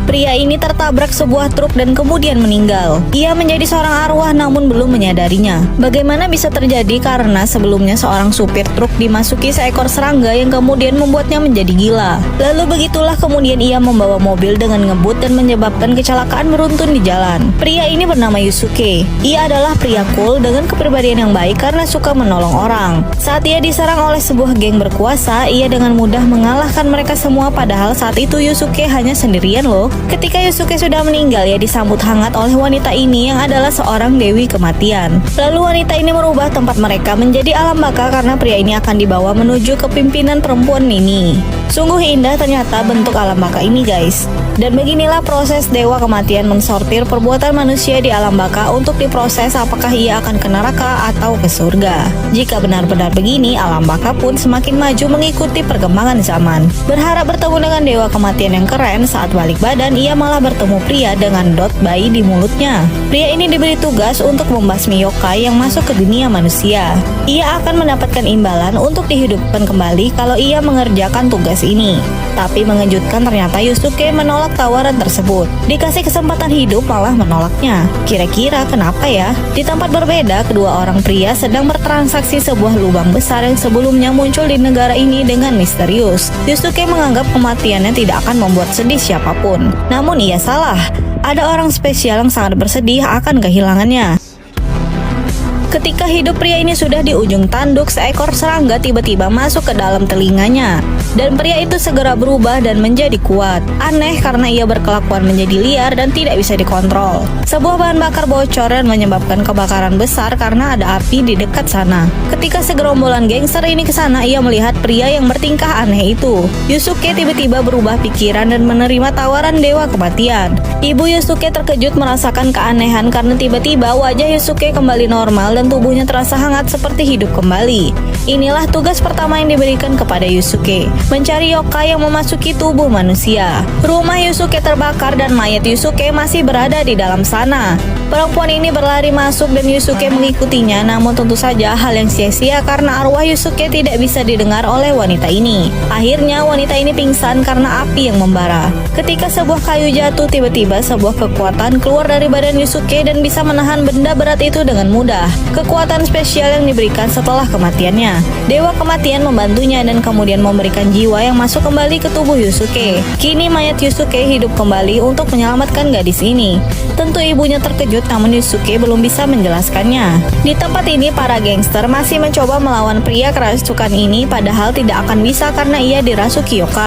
Pria ini tertabrak sebuah truk dan kemudian meninggal. Ia menjadi seorang arwah namun belum menyadarinya. Bagaimana bisa terjadi? Karena sebelumnya seorang supir truk dimasuki seekor serangga yang kemudian membuatnya menjadi gila. Lalu begitulah kemudian ia membawa mobil dengan ngebut dan menyebabkan kecelakaan beruntun di jalan. Pria ini bernama Yusuke. Ia adalah pria cool dengan kepribadian yang baik karena suka menolong orang. Saat ia diserang oleh sebuah geng berkuasa, ia dengan mudah mengalahkan mereka semua, padahal saat itu Yusuke hanya sendirian loh. Ketika Yusuke sudah meninggal, ia disambut hangat oleh wanita ini yang adalah seorang dewi kematian. Lalu wanita ini merubah tempat mereka menjadi alam baka karena pria ini akan dibawa menuju kepimpinan perempuan ini. Sungguh indah ternyata bentuk alam baka ini guys. Dan beginilah proses dewa kematian mensortir perbuatan manusia di alam baka untuk diproses apakah ia akan ke neraka atau ke surga. Jika benar-benar begini, alam baka pun semakin maju mengikuti perkembangan zaman. Berharap bertemu dengan dewa kematian yang keren, saat balik badan ia malah bertemu pria dengan dot bayi di mulutnya. Pria ini diberi tugas untuk membasmi yokai yang masuk ke dunia manusia. Ia akan mendapatkan imbalan untuk dihidupkan kembali kalau ia mengerjakan tugas ini. Tapi mengejutkan, ternyata Yusuke menolak tawaran tersebut. Dikasih kesempatan hidup malah menolaknya. Kira-kira kenapa ya? Di tempat berbeda, kedua orang pria sedang bertransaksi sebuah lubang besar yang sebelumnya muncul di negara ini dengan misterius. Yusuke menganggap kematiannya tidak akan membuat sedih siapapun. Namun ia salah. Ada orang spesial yang sangat bersedih akan kehilangannya. Ketika hidup pria ini sudah di ujung tanduk, seekor serangga tiba-tiba masuk ke dalam telinganya. Dan pria itu segera berubah dan menjadi kuat. Aneh karena ia berkelakuan menjadi liar dan tidak bisa dikontrol. Sebuah bahan bakar bocor dan menyebabkan kebakaran besar karena ada api di dekat sana. Ketika segerombolan gangster ini ke sana, ia melihat pria yang bertingkah aneh itu. Yusuke tiba-tiba berubah pikiran dan menerima tawaran dewa kematian. Ibu Yusuke terkejut merasakan keanehan karena tiba-tiba wajah Yusuke kembali normal dan tubuhnya terasa hangat seperti hidup kembali. Inilah tugas pertama yang diberikan kepada Yusuke, mencari yokai yang memasuki tubuh manusia. Rumah Yusuke terbakar dan mayat Yusuke masih berada di dalam sana. Perempuan ini berlari masuk dan Yusuke mengikutinya, namun tentu saja hal yang sia-sia karena arwah Yusuke tidak bisa didengar oleh wanita ini. Akhirnya wanita ini pingsan karena api yang membara. Ketika sebuah kayu jatuh, tiba-tiba sebuah kekuatan keluar dari badan Yusuke dan bisa menahan benda berat itu dengan mudah. Kekuatan spesial yang diberikan setelah kematiannya. Dewa kematian membantunya dan kemudian memberikan jiwa yang masuk kembali ke tubuh Yusuke. Kini mayat Yusuke hidup kembali untuk menyelamatkan gadis ini. Tentu ibunya terkejut, namun Yusuke belum bisa menjelaskannya. Di tempat ini para gangster masih mencoba melawan pria kerasukan ini, padahal tidak akan bisa karena ia dirasuki yokai.